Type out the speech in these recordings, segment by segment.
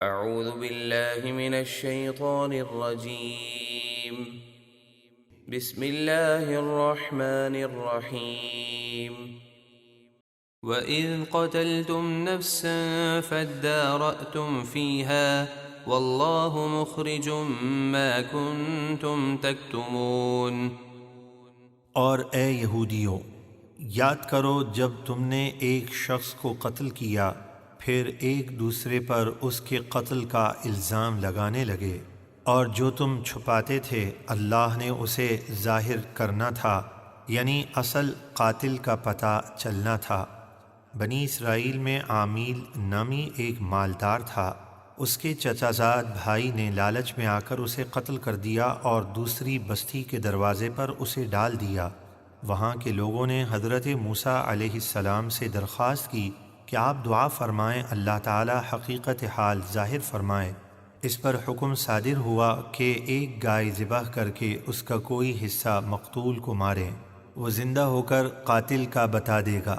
اعوذ باللہ من الشیطان الرجیم بسم اللہ الرحمن الرحیم وَإِذْ قَتَلْتُمْ نَفْسًا فَادَّارَأْتُمْ فِيهَا وَاللَّهُ مُخْرِجٌ مَا كُنْتُمْ تَكْتُمُونَ۔ اور اے یہودیوں، یاد کرو جب تم نے ایک شخص کو قتل کیا، پھر ایک دوسرے پر اس کے قتل کا الزام لگانے لگے، اور جو تم چھپاتے تھے اللہ نے اسے ظاہر کرنا تھا، یعنی اصل قاتل کا پتہ چلنا تھا۔ بنی اسرائیل میں عامیل نامی ایک مالدار تھا، اس کے چچا زاد بھائی نے لالچ میں آ کر اسے قتل کر دیا اور دوسری بستی کے دروازے پر اسے ڈال دیا۔ وہاں کے لوگوں نے حضرت موسیٰ علیہ السلام سے درخواست کی کہ آپ دعا فرمائیں، اللہ تعالی حقیقت حال ظاہر فرمائے۔ اس پر حکم صادر ہوا کہ ایک گائے ذبح کر کے اس کا کوئی حصہ مقتول کو ماریں، وہ زندہ ہو کر قاتل کا بتا دے گا۔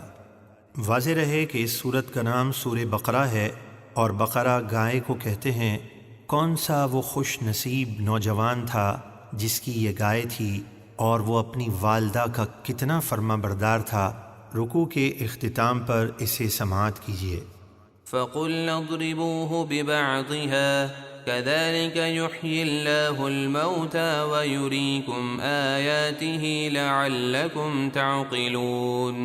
واضح رہے کہ اس سورت کا نام سورہ بقرہ ہے، اور بقرہ گائے کو کہتے ہیں۔ کون سا وہ خوش نصیب نوجوان تھا جس کی یہ گائے تھی، اور وہ اپنی والدہ کا کتنا فرما بردار تھا۔ رکوع کے اختتام پر اسے سماعت کیجیے۔ فَقُلْنَا اضْرِبُوهُ بِبَعْضِهَا كَذَلِكَ يُحْيِي اللَّهُ الْمَوْتَى وَيُرِيكُمْ آيَاتِهِ لَعَلَّكُمْ تَعْقِلُونَ۔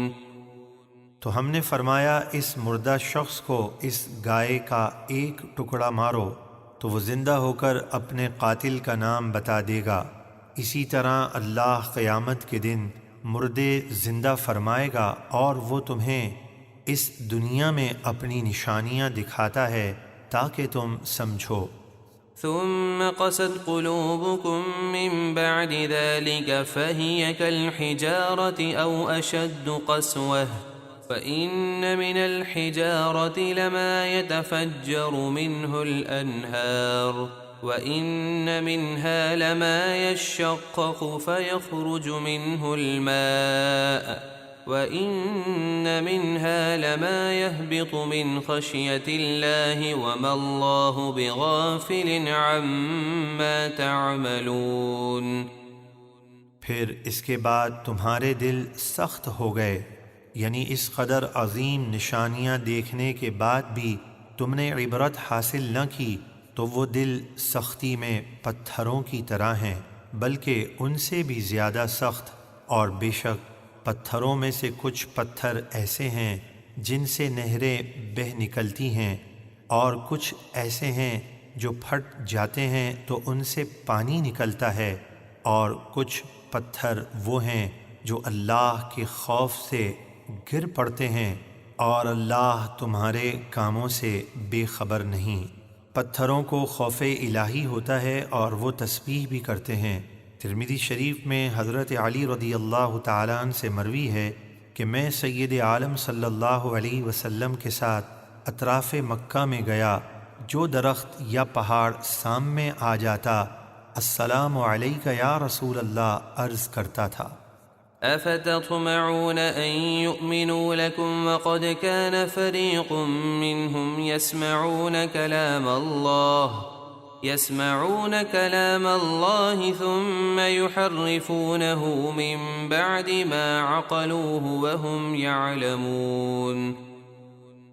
تو ہم نے فرمایا اس مردہ شخص کو اس گائے کا ایک ٹکڑا مارو تو وہ زندہ ہو کر اپنے قاتل کا نام بتا دے گا۔ اسی طرح اللہ قیامت کے دن مردے زندہ فرمائے گا، اور وہ تمہیں اس دنیا میں اپنی نشانیاں دکھاتا ہے تاکہ تم سمجھو۔ ثم قست قلوبكم من بعد ذلك فهي كالحجارة أو أشد قسوة فإن من الحجارة لما يتفجر منه الأنهار وإن منها لما يشقق فيخرج منه الماء وإن منها لما يهبط من خشية الله وما الله بغافل عما تعملون۔ پھر اس کے بعد تمہارے دل سخت ہو گئے، یعنی اس قدر عظیم نشانیاں دیکھنے کے بعد بھی تم نے عبرت حاصل نہ کی، تو وہ دل سختی میں پتھروں کی طرح ہیں، بلکہ ان سے بھی زیادہ سخت۔ اور بے شک پتھروں میں سے کچھ پتھر ایسے ہیں جن سے نہریں بہہ نکلتی ہیں، اور کچھ ایسے ہیں جو پھٹ جاتے ہیں تو ان سے پانی نکلتا ہے، اور کچھ پتھر وہ ہیں جو اللہ کے خوف سے گر پڑتے ہیں، اور اللہ تمہارے کاموں سے بے خبر نہیں۔ پتھروں کو خوف الہی ہوتا ہے اور وہ تسبیح بھی کرتے ہیں۔ ترمذی شریف میں حضرت علی رضی اللہ تعالیٰ عنہ سے مروی ہے کہ میں سید عالم صلی اللہ علیہ وسلم کے ساتھ اطراف مکہ میں گیا، جو درخت یا پہاڑ سامنے آ جاتا السلام علیک یا رسول اللہ عرض کرتا تھا۔ أفتطمعون أن يؤمنوا لكم وقد كان فريق منهم يسمعون كلام الله ثم يحرفونه من بعد ما عقلوه وهم يعلمون۔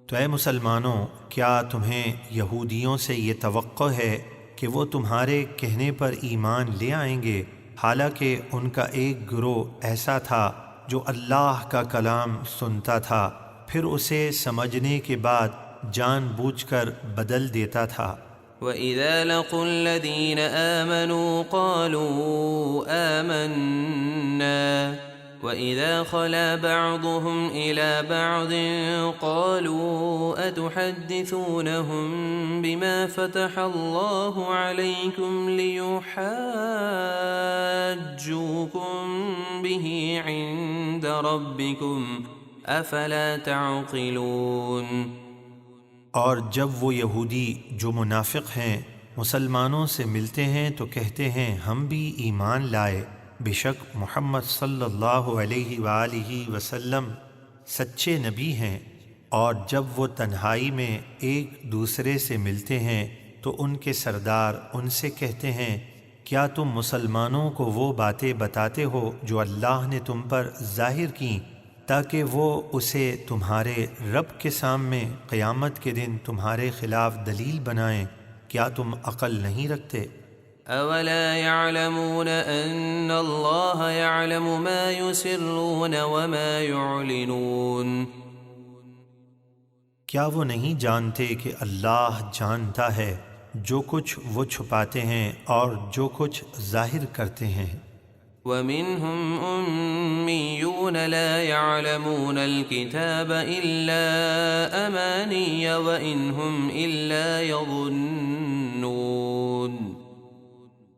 تو اے مسلمانوں، کیا تمہیں یہودیوں سے یہ توقع ہے کہ وہ تمہارے کہنے پر ایمان لے آئیں گے، حالانکہ ان کا ایک گروہ ایسا تھا جو اللہ کا کلام سنتا تھا، پھر اسے سمجھنے کے بعد جان بوجھ کر بدل دیتا تھا۔ وَإِذَا لَقُوا الَّذِينَ آمَنُوا قَالُوا آمَنَّا وَإِذَا خَلَا بَعْضُهُمْ إِلَى بَعْضٍ قَالُوا أَتُحَدِّثُونَهُم بِمَا فَتَحَ اللَّهُ عَلَيْكُمْ لِيُحَاجُّوكُم بِهِ عِندَ رَبِّكُمْ أَفَلَا تَعْقِلُونَ۔ اور جب وہ یہودی جو منافق ہیں مسلمانوں سے ملتے ہیں تو کہتے ہیں ہم بھی ایمان لائے، بے شک محمد صلی اللہ علیہ وآلہ وسلم سچے نبی ہیں، اور جب وہ تنہائی میں ایک دوسرے سے ملتے ہیں تو ان کے سردار ان سے کہتے ہیں کیا تم مسلمانوں کو وہ باتیں بتاتے ہو جو اللہ نے تم پر ظاہر کیں تاکہ وہ اسے تمہارے رب کے سامنے قیامت کے دن تمہارے خلاف دلیل بنائیں؟ کیا تم عقل نہیں رکھتے؟ اولا يعلمون ان اللہ يعلم ما يسرون وما يعلنون، کیا وہ نہیں جانتے کہ اللہ جانتا ہے جو کچھ وہ چھپاتے ہیں اور جو کچھ ظاہر کرتے ہیں؟ ومنهم أميون لا يعلمون الكتاب إلا أماني وإن هم إلا يظنون،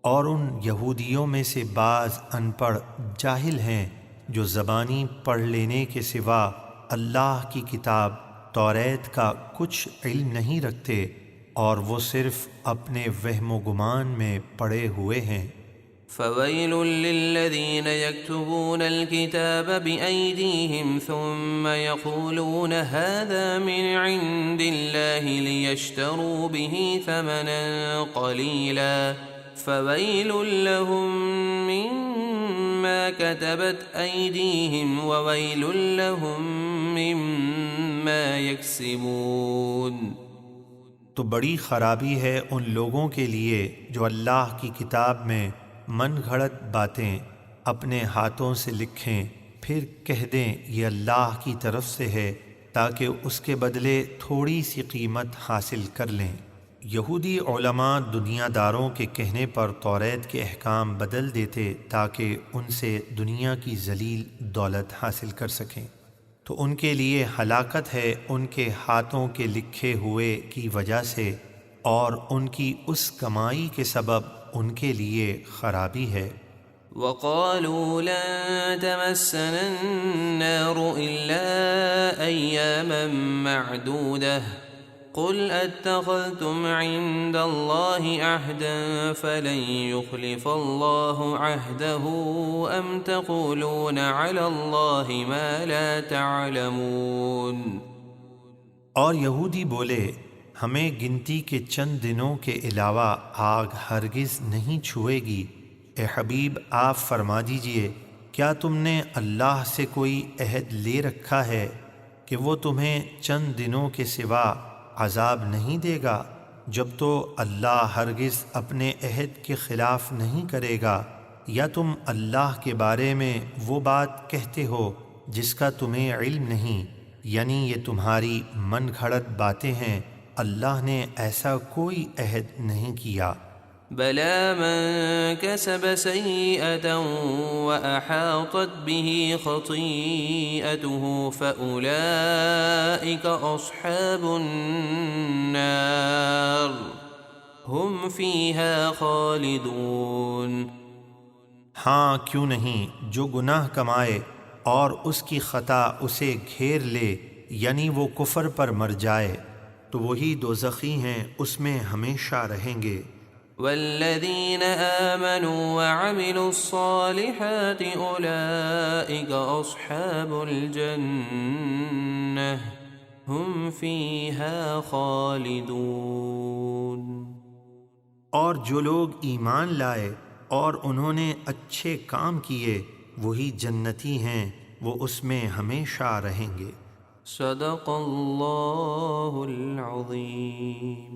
اور ان یہودیوں میں سے بعض ان پڑھ جاہل ہیں جو زبانی پڑھ لینے کے سوا اللہ کی کتاب توریت کا کچھ علم نہیں رکھتے، اور وہ صرف اپنے وہم و گمان میں پڑے ہوئے ہیں۔ فويل للذين يكتبون الكتاب بأيديهم ثم يقولون هذا من عند الله ليشتروا به ثمنا قليلا فويل لهم مما كتبت أيديهم وويل لهم مما يكسبون، تو بڑی خرابی ہے ان لوگوں کے لیے جو اللہ کی کتاب میں من گھڑت باتیں اپنے ہاتھوں سے لکھیں پھر کہہ دیں یہ اللہ کی طرف سے ہے تاکہ اس کے بدلے تھوڑی سی قیمت حاصل کر لیں۔ یہودی علماء دنیا داروں کے کہنے پر توریت کے احکام بدل دیتے تاکہ ان سے دنیا کی ذلیل دولت حاصل کر سکیں، تو ان کے لیے ہلاکت ہے ان کے ہاتھوں کے لکھے ہوئے کی وجہ سے، اور ان کی اس کمائی کے سبب ان کے لیے خرابی ہے۔ وقالوا لن تمسنا النار إلا أياما معدودة قل اتخذتم عند الله عهدا فلن يخلف الله عهده أم تقولون على الله ما لا تعلمون، اور یہودی بولے ہمیں گنتی کے چند دنوں کے علاوہ آگ ہرگز نہیں چھوئے گی۔ اے حبیب آپ فرما دیجئے کیا تم نے اللہ سے کوئی عہد لے رکھا ہے کہ وہ تمہیں چند دنوں کے سوا عذاب نہیں دے گا، جب تو اللہ ہرگز اپنے عہد کے خلاف نہیں کرے گا، یا تم اللہ کے بارے میں وہ بات کہتے ہو جس کا تمہیں علم نہیں، یعنی یہ تمہاری من گھڑت باتیں ہیں، اللہ نے ایسا کوئی عہد نہیں کیا۔ بلى من كسب سيئة وأحاطت به خطيئته فأولئك أصحاب النار هم فيها خالدون، ہاں کیوں نہیں، جو گناہ کمائے اور اس کی خطا اسے گھیر لے، یعنی وہ کفر پر مر جائے، تو وہی دوزخی ہیں، اس میں ہمیشہ رہیں گے۔ والذين آمنوا وعملوا الصالحات أولئك أصحاب الجنة هم فيها خالدون، اور جو لوگ ایمان لائے اور انہوں نے اچھے کام کیے وہی جنتی ہیں، وہ اس میں ہمیشہ رہیں گے۔ صدق اللہ العظیم۔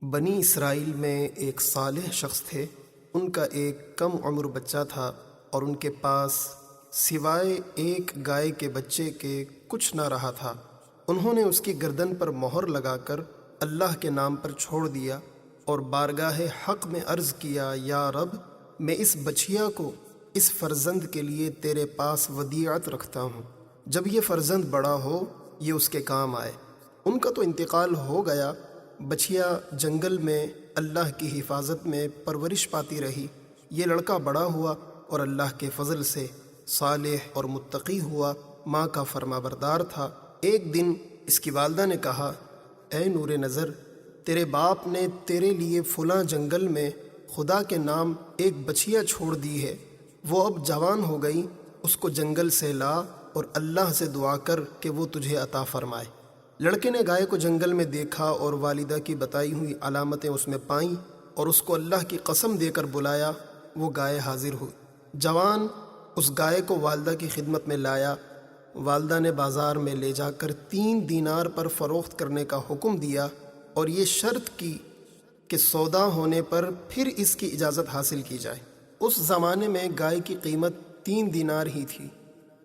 بنی اسرائیل میں ایک صالح شخص تھے، ان کا ایک کم عمر بچہ تھا اور ان کے پاس سوائے ایک گائے کے بچے کے کچھ نہ رہا تھا۔ انہوں نے اس کی گردن پر مہر لگا کر اللہ کے نام پر چھوڑ دیا اور بارگاہ حق میں عرض کیا، یا رب، میں اس بچیا کو اس فرزند کے لیے تیرے پاس ودیعت رکھتا ہوں، جب یہ فرزند بڑا ہو یہ اس کے کام آئے۔ ان کا تو انتقال ہو گیا، بچیا جنگل میں اللہ کی حفاظت میں پرورش پاتی رہی۔ یہ لڑکا بڑا ہوا اور اللہ کے فضل سے صالح اور متقی ہوا، ماں کا فرما بردار تھا۔ ایک دن اس کی والدہ نے کہا، اے نور نظر، تیرے باپ نے تیرے لیے فلاں جنگل میں خدا کے نام ایک بچیا چھوڑ دی ہے، وہ اب جوان ہو گئی، اس کو جنگل سے لا اور اللہ سے دعا کر کہ وہ تجھے عطا فرمائے۔ لڑکے نے گائے کو جنگل میں دیکھا اور والدہ کی بتائی ہوئی علامتیں اس میں پائیں اور اس کو اللہ کی قسم دے کر بلایا۔ وہ گائے حاضر ہوئی۔ جوان اس گائے کو والدہ کی خدمت میں لایا۔ والدہ نے بازار میں لے جا کر 3 دینار پر فروخت کرنے کا حکم دیا اور یہ شرط کی کہ سودا ہونے پر پھر اس کی اجازت حاصل کی جائے۔ اس زمانے میں گائے کی قیمت 3 دینار ہی تھی۔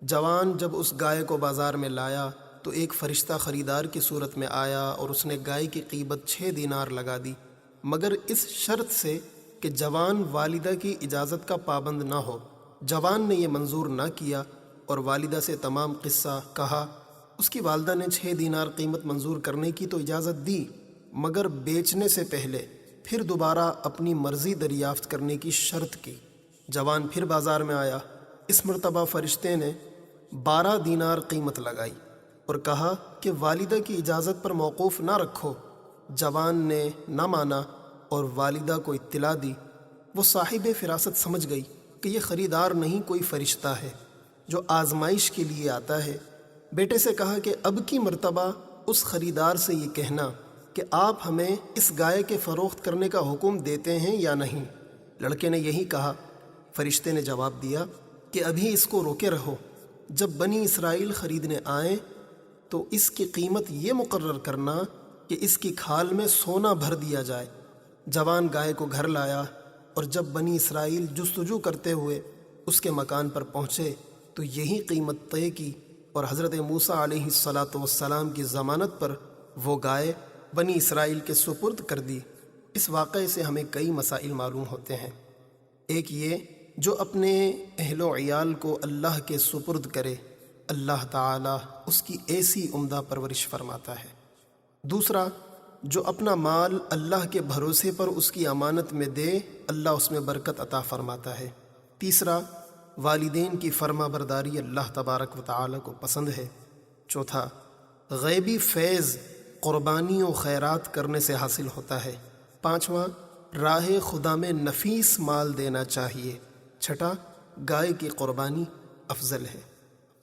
جوان جب اس گائے کو بازار میں لایا تو ایک فرشتہ خریدار کی صورت میں آیا اور اس نے گائے کی قیمت 6 دینار لگا دی، مگر اس شرط سے کہ جوان والدہ کی اجازت کا پابند نہ ہو۔ جوان نے یہ منظور نہ کیا اور والدہ سے تمام قصہ کہا۔ اس کی والدہ نے 6 دینار قیمت منظور کرنے کی تو اجازت دی، مگر بیچنے سے پہلے پھر دوبارہ اپنی مرضی دریافت کرنے کی شرط کی۔ جوان پھر بازار میں آیا۔ اس مرتبہ فرشتے نے 12 دینار قیمت لگائی اور کہا کہ والدہ کی اجازت پر موقوف نہ رکھو۔ جوان نے نہ مانا اور والدہ کو اطلاع دی۔ وہ صاحب فراست سمجھ گئی کہ یہ خریدار نہیں کوئی فرشتہ ہے جو آزمائش کے لیے آتا ہے۔ بیٹے سے کہا کہ اب کی مرتبہ اس خریدار سے یہ کہنا کہ آپ ہمیں اس گائے کے فروخت کرنے کا حکم دیتے ہیں یا نہیں۔ لڑکے نے یہی کہا۔ فرشتے نے جواب دیا کہ ابھی اس کو روکے رہو، جب بنی اسرائیل خریدنے آئیں تو اس کی قیمت یہ مقرر کرنا کہ اس کی کھال میں سونا بھر دیا جائے۔ جوان گائے کو گھر لایا اور جب بنی اسرائیل جستجو کرتے ہوئے اس کے مکان پر پہنچے تو یہی قیمت طے کی اور حضرت موسیٰ علیہ السلام کی ضمانت پر وہ گائے بنی اسرائیل کے سپرد کر دی۔ اس واقعے سے ہمیں کئی مسائل معلوم ہوتے ہیں۔ ایک یہ جو اپنے اہل و عیال کو اللہ کے سپرد کرے، اللہ تعالیٰ اس کی ایسی عمدہ پرورش فرماتا ہے۔ دوسرا، جو اپنا مال اللہ کے بھروسے پر اس کی امانت میں دے، اللہ اس میں برکت عطا فرماتا ہے۔ تیسرا، والدین کی فرما برداری اللہ تبارک و تعالیٰ کو پسند ہے۔ چوتھا، غیبی فیض قربانی و خیرات کرنے سے حاصل ہوتا ہے۔ پانچواں، راہ خدا میں نفیس مال دینا چاہیے۔ چھٹا، گائے کی قربانی افضل ہے۔